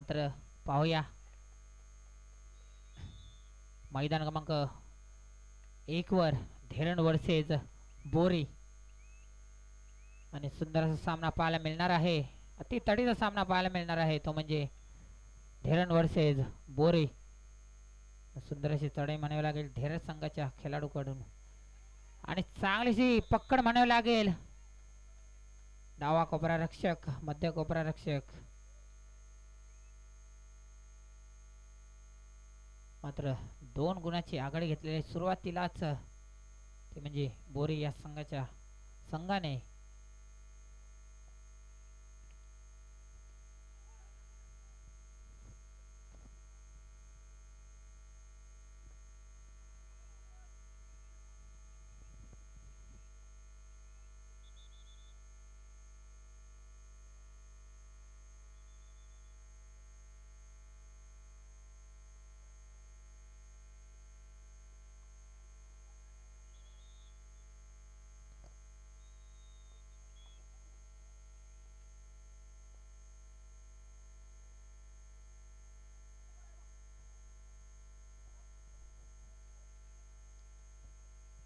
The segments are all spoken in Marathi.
मात्र पाहूया मैदान क्रमांक 1 वर धेरण वर्सेस बोरी आणि सुंदर असा सामना पाहायला मिळणार आहे. अति तडीचा सामना पाहायला मिळणार आहे तो म्हणजे धेरण वर्सेस बोरी. सुंदर अशी चढाई म्हणावी लागेल धेरण संघाच्या खेळाडूकडून आणि चांगलीशी पकड म्हणावी लागेल डावा कोपरा रक्षक मध्य कोपरा रक्षक. मात्र 2 गुणाची आघाडी घेतलेली सुरुवातीलाच ते म्हणजे बोरी या संघाच्या संघाने.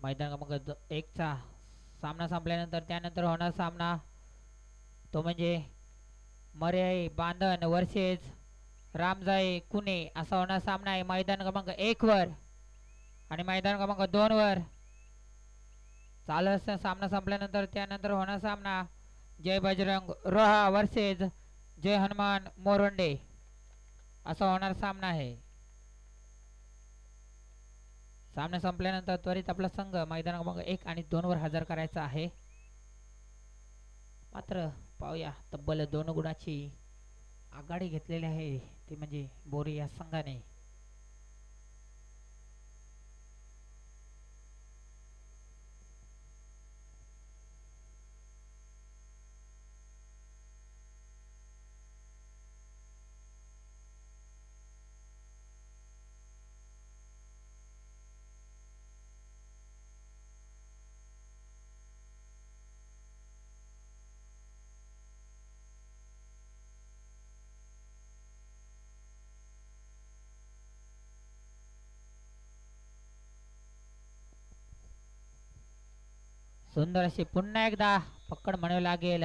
मैदान क्रमांक 1 चा सामना संपल्यानंतर त्यानंतर होणार सामना तो म्हणजे मर्याई बांधण वर्सेस रामजाई कुणे असा होणार सामना आहे मैदान क्रमांक 1 वर. आणि मैदान क्रमांक 2 वर चालू असताना सामना संपल्यानंतर त्यानंतर होणार सामना जय बजरंग रोहा वर्सेस जय हनुमान मोरंडे असा होणार सामना आहे. सामना संपल्यानंतर त्वरित आपला संघ मैदान क्रमांक 1 आणि 2 वर हजर करायचा आहे. मात्र पाहूया तब्बल 2 गुणाची आघाडी घेतलेली आहे ती म्हणजे बोरी या संघाने. सुंदर अशी पुन्हा एकदा पकड म्हणावी लागेल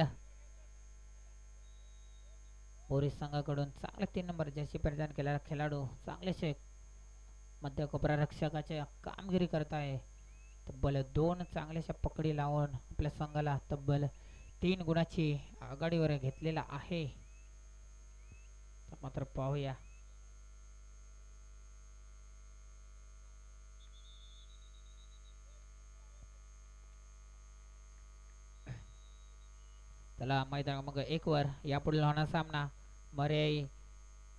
बोरी संघाकडून. चांगले 3 नंबर जर्सी परिधान केलेला खेळाडू चांगलेसे मध्य कोपरा रक्षकाचे कामगिरी करत आहे. तब्बल 2 चांगल्याशा पकडी लावून आपल्या संघाला तब्बल 3 गुणाची आघाडीवर घेतलेला आहे. मात्र पाहूया त्याला मैदान क्रमांक 1 वर यापुढील होणार सामना मर्याई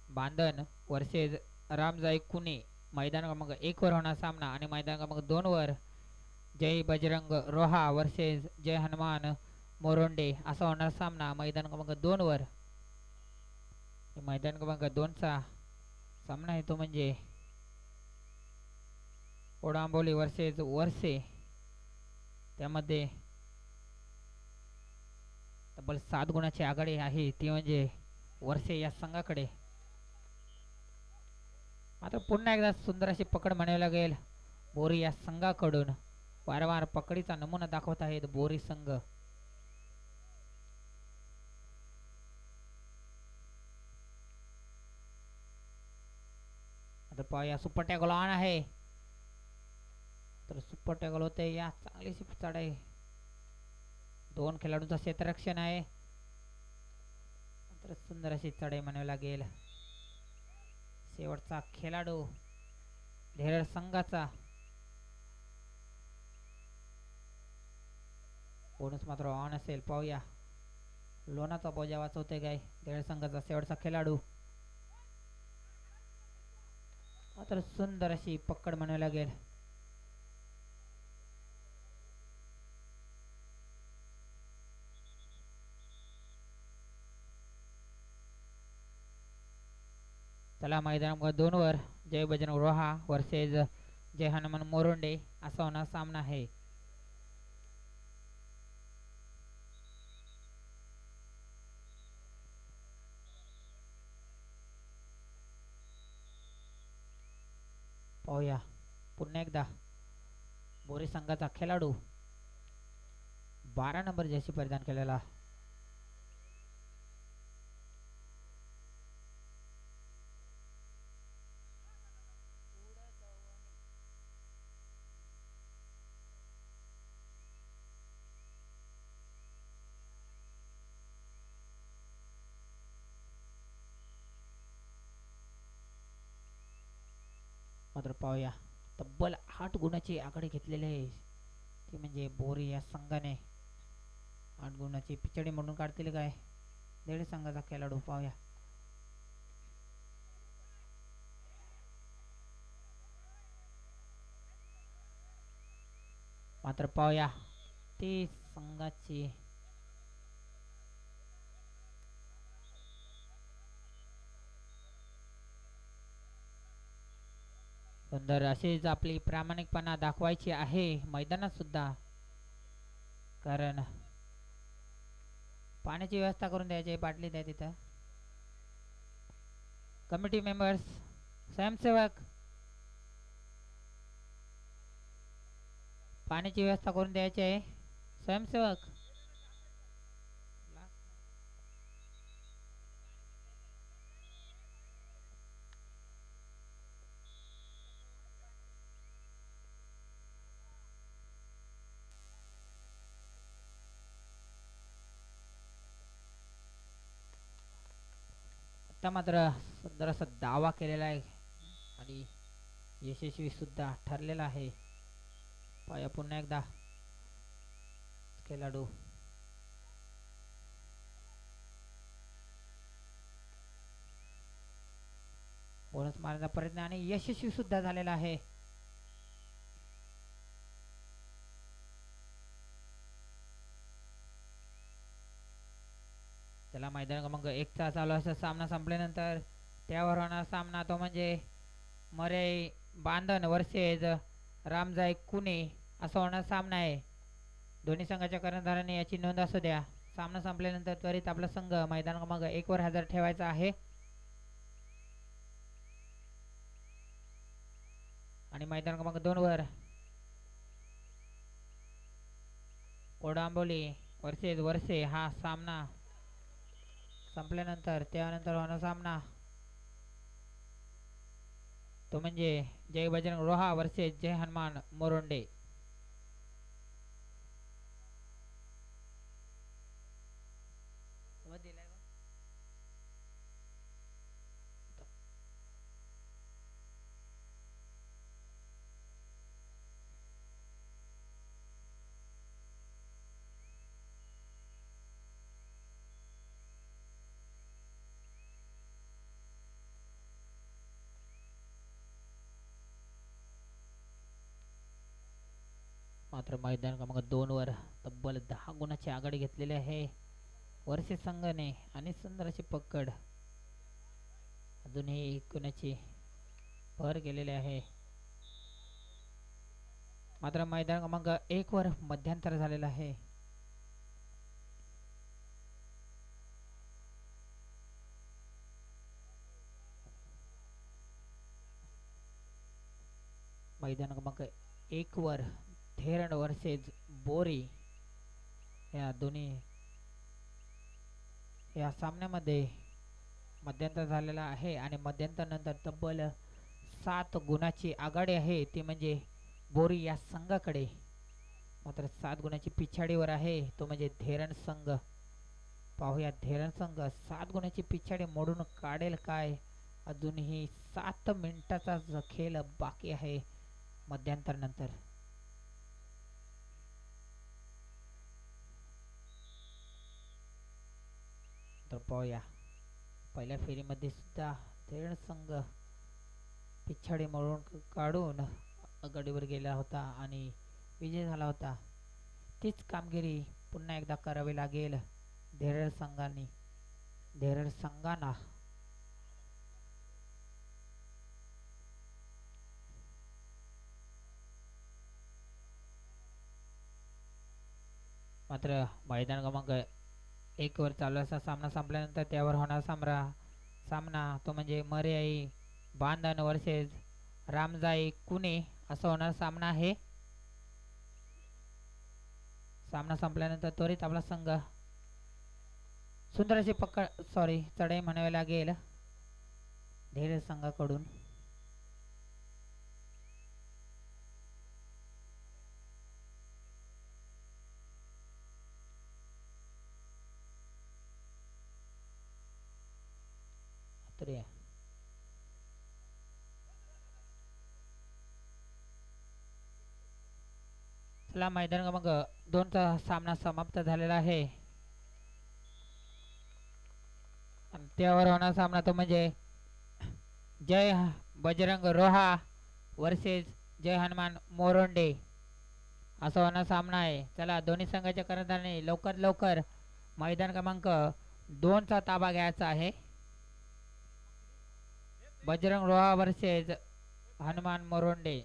बांधण वर्सेस रामजाई कुणे मैदान क्रमांक 1 वर होणार सामना. आणि मैदान क्रमांक 2 वर जय बजरंग रोहा वर्सेस जय हनुमान मोरोंडे असा होणार सामना मैदान क्रमांक 2 वर. मैदान क्रमांक 2 चा सामना आहे तो म्हणजे ओडांबोली वर्सेस वर्से. त्यामध्ये तब्बल 7 गुणाची आघाडी आहे ती म्हणजे वर्षे या संघाकडे. आता पुन्हा एकदा सुंदर अशी पकड म्हणावी लागेल बोरी या संघाकडून. वारंवार पकडीचा नमुना दाखवत आहेत बोरी संघ. आता पाहूया सुपर टॅकल ऑन आहे तर सुपर टॅकल होते या चांगलीशी चढाई 2 खेळाडूंचा क्षेत्ररक्षण आहे. तर सुंदर अशी चढाई म्हणावी लागेल. शेवटचा खेळाडू धेरड संघाचा बोनस मात्र ऑन असेल. पाहूया लोणाचा बोजा वाचवते काय धेरड संघाचा शेवटचा खेळाडू. मात्र सुंदर अशी पकड म्हणावी लागेल. चला मैदान क्रमांक 2 वर जय बजरंग रोहा वर्सेस जय हनुमान मोरोंडे असा होणार सामना आहे. पाहूया पुन्हा एकदा बोरी संघाचा खेळाडू 12 नंबर जर्सी परिधान केलेला मात्र पाहूया तब्बल 8 गुणाची आघाडी घेतलेली आहे ती म्हणजे बोरी या संघाने 8 गुणाची पिछाडी म्हणून काढतील काय देड संघाचा खेळाडू पाहूया मात्र पाहूया ती संघाची सुंदर अशीच आपली प्रामाणिकपणा दाखवायची आहे मैदानात सुद्धा कारण पाण्याची व्यवस्था करून द्यायची बाटली द्या तिथं कमिटी मेंबर्स स्वयंसेवक पाण्याची व्यवस्था करून द्यायची आहे स्वयंसेवक आता मात्र सुंदर असा दावा केलेला आहे आणि यशस्वी सुद्धा ठरलेला आहे पाया पुन्हा एकदा खेळाडू बोनस मारण्याचा प्रयत्न आणि यशस्वी सुद्धा झालेला आहे त्याला मैदान क्रमांक 1 चा चालू असा सामना संपल्यानंतर त्यावर होणार सामना तो म्हणजे मरे बांधन वर्सेस रामजाई कुणे असा होणार सामना आहे दोन्ही संघाच्या कर्णधारांनी याची नोंद असू द्या सामना संपल्यानंतर त्वरित आपला संघ मैदान क्रमांक 1 वर हजर ठेवायचा आहे आणि मैदान क्रमांक 2 वर कोडांबोली वर्सेस वर्षे हा सामना संपल्यानंतर त्यानंतर होणार सामना तो म्हणजे जय बजरंग रोहा वर्सेस जय हनुमान मोरोंडे मात्र मैदान क्रमांक 2 वर तब्बल 10 गुणाची आघाडी घेतलेली आहे वर्षे संघाने आणि सुंदर अशी पकड अजूनही 1 गुणाची भर केलेली आहे मात्र मैदान क्रमांक 1 वर मध्यंतर झालेला आहे मैदान क्रमांक 1 वर धेरण वर्सेस बोरी या दोन्ही या सामन्यामध्ये मध्यंतर झालेला आहे आणि मध्यंतर नंतर तब्बल 7 गुणाची आघाडी आहे ती म्हणजे बोरी या संघाकडे मात्र 7 गुणाची पिछाडीवर आहे तो म्हणजे धेरण संघ पाहूया धेरण संघ 7 गुणाची पिछाडी मोडून काढेल काय अजूनही 7 मिनिटाचा खेळ बाकी आहे मध्यंतर नंतर तर पाहूया पहिल्या फेरीमध्ये सुद्धा धेरण संघ पिछाडी मोडून काढून आघाडीवर गेला होता आणि विजय झाला होता तीच कामगिरी पुन्हा एकदा करावी लागेल धेरण संघांना मात्र मैदान क्रमांक 1 वर चालू असा सामना संपल्यानंतर त्यावर होणार सामना तो म्हणजे मर्याई बांधन वर्सेस रामजाई कुणे असा होणार सामना आहे. सामना संपल्यानंतर त्वरित आपला संघ सुंदर अशी चढाई म्हणावी लागेल धैर्य संघाकडून. चला मैदान क्रमांक 2चा सामना समाप्त झालेला आहे. त्यावर होणार सामना तो म्हणजे जय बजरंग रोहा वर्सेस जय हनुमान मोरोंडे असा होणार सामना आहे. चला दोन्ही संघाच्या कर्णधारांनी लवकर लवकर मैदान क्रमांक 2चा ताबा घ्यायचा आहे. बजरंग रोहा वर्सेस हनुमान मोरोंडे.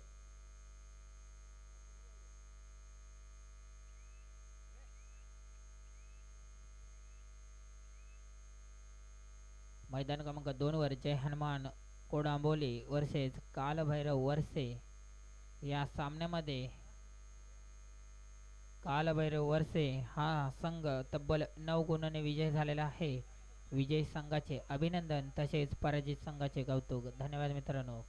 मैदान क्रमांक 2 वर जय हनुमान कोडांबोली वर्सेस कालभैरव वर्से. या सामन्यामध्ये कालभैरव वर्से हा संघ तब्बल 9 गुणांनी विजय झालेला आहे. विजयी संघाचे अभिनंदन तसेच पराजित संघाचे कौतुक. धन्यवाद मित्रांनो.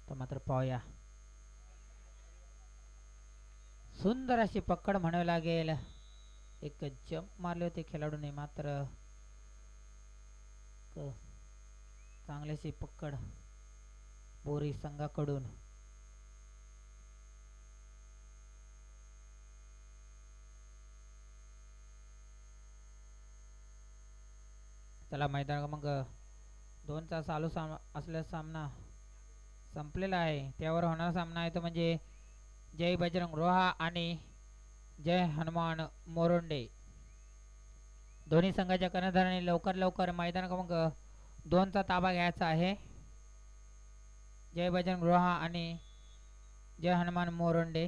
तर मात्र पाहूया सुंदर अशी पकड म्हणावी लागेल. एक जंप मारले होते खेळाडूने मात्र चांगलीशी पकड बोरी संघाकडून. चला मैदान क्रमांक 2चा चालू असलेला सामना संपलेला आहे. त्यावर होणारा सामना आहे तो म्हणजे जय बजरंग रोहा आणि जय हनुमान मोरोंडे. दोन्ही संघाच्या कर्णधारांनी लवकर लवकर मैदान क्रमांक 2चा ताबा घ्यायचा आहे. जय बजरंग रोहा आणि जय हनुमान मोरोंडे.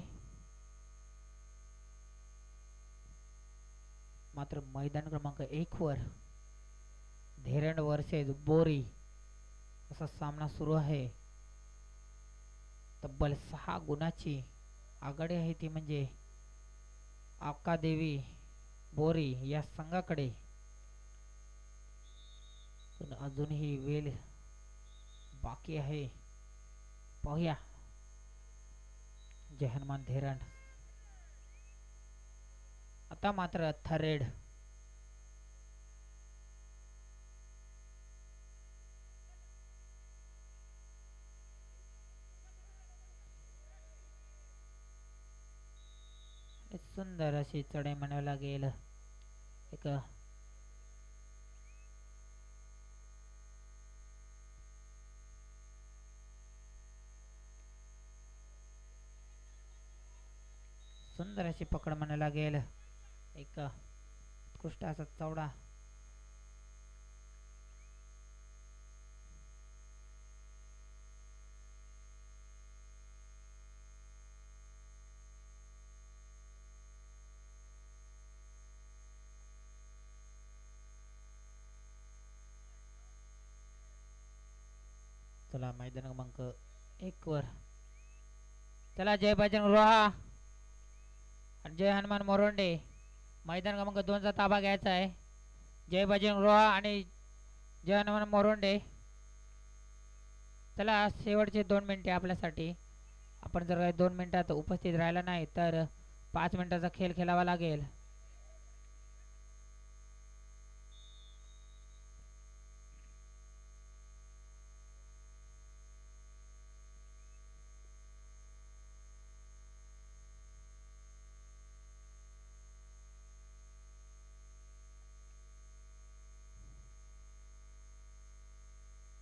मात्र मैदान क्रमांक 1 वर धेरंड वर्सेस बोरी असा सामना सुरू आहे. तब्बल 6 गुणाची आघाडी आहे ती म्हणजे आकादेवी बोरी या संघाकडे. पण अजूनही वेळ बाकी आहे. पाहूया जय हनुमान धेरंड आता मात्र थर्ड सुंदर अशी चढाई म्हणावी लागेल. एक सुंदर अशी पकड म्हणावी लागेल. एक उत्कृष्ट असा चौडा चला मैदान क्रमांक 1 वर चला जय बजरंग रोहा आणि जय हनुमान मोरोंडे. मैदान क्रमांक 2चा ताबा घ्यायचा आहे. जय बजरंग रोहा आणि जय हनुमान मोरोंडे. चला शेवटचे 2 मिनिटे आपल्यासाठी. आपण जर 2 मिनिटात उपस्थित राहिला नाही तर 5 मिनिटाचा खेळ खेळावा लागेल.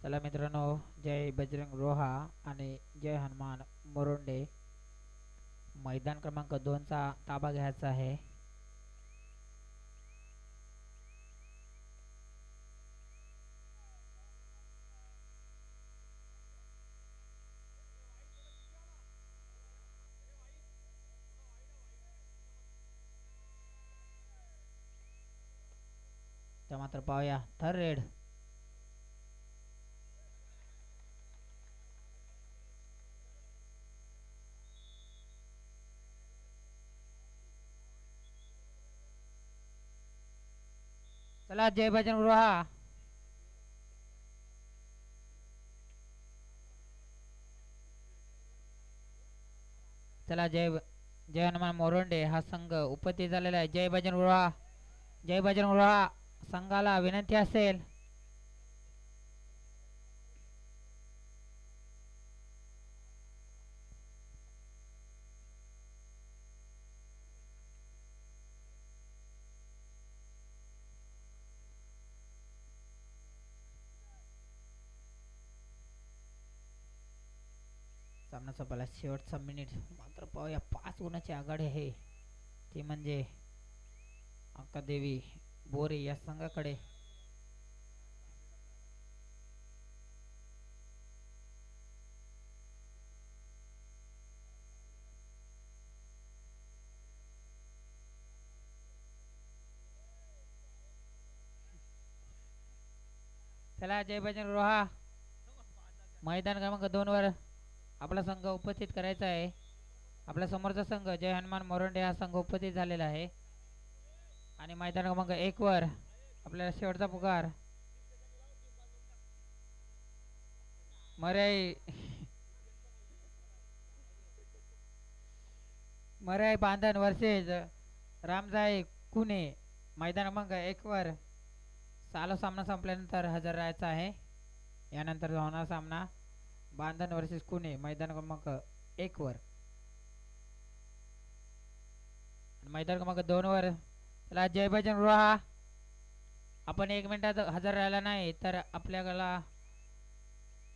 चला मित्रांनो जय बजरंग रोहा आणि जय हनुमान मोरोंडे मैदान क्रमांक 2चा ताबा घ्यायचा आहे. मात्र पाहूया थर्ड रेड. चला जय भजन गृहा. चला जय हनुमान मोरोंडे हा संघ उपस्थित झालेला आहे. जय भजन गृहा. जय भजन गृहा संघाला विनंती असेल सामना संपला शेवटचा मिनिट. मात्र पाहूया 5 गुणाची आघाडी आहे ती म्हणजे अंकादेवी बोरे या संघाकडे. चला जय भजन गृहा मैदान क्रमांक 2 वर आपला संघ उपस्थित करायचा आहे. आपल्या समोरचा संघ जय हनुमान मोरोंडे हा संघ उपस्थित झालेला आहे आणि मैदान क्रमांक 1 वर आपल्याला शेवटचा पुकार मराई बांधण वर्सेस रामजाई कुणे मैदान क्रमांक 1 वर चालू सामना संपल्यानंतर हजर राहायचा आहे. यानंतर होणार सामना बांधण वर्सेस कुणे मैदान क्रमांक 1 वर. मैदान क्रमांक 2 वर चला जय भजन गृहा. आपण 1 मिनिटात हजर राहिला नाही तर आपल्याला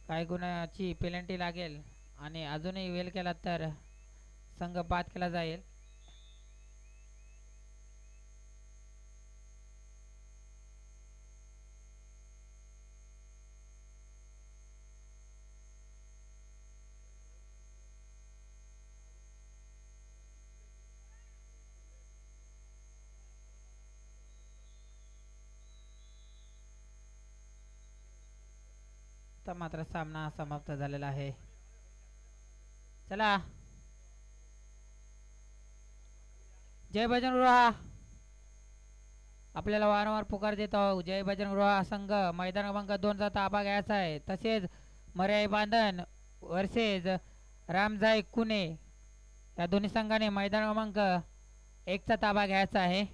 काही गुणाची पेनल्टी लागेल आणि अजूनही वेळ केला तर संघ बाद केला जाईल. तर मात्र सामना समाप्त झालेला आहे. चला जय भजन गृहा आपल्याला वारंवार पुकार देत आहोत. जय भजन गृहा संघ मैदान क्रमांक 2 चा ताबा घ्यायचा आहे. तसेच मर्याई बांधण वर्सेस रामजाई कुणे या दोन्ही संघाने मैदान क्रमांक 1 चा ताबा घ्यायचा आहे.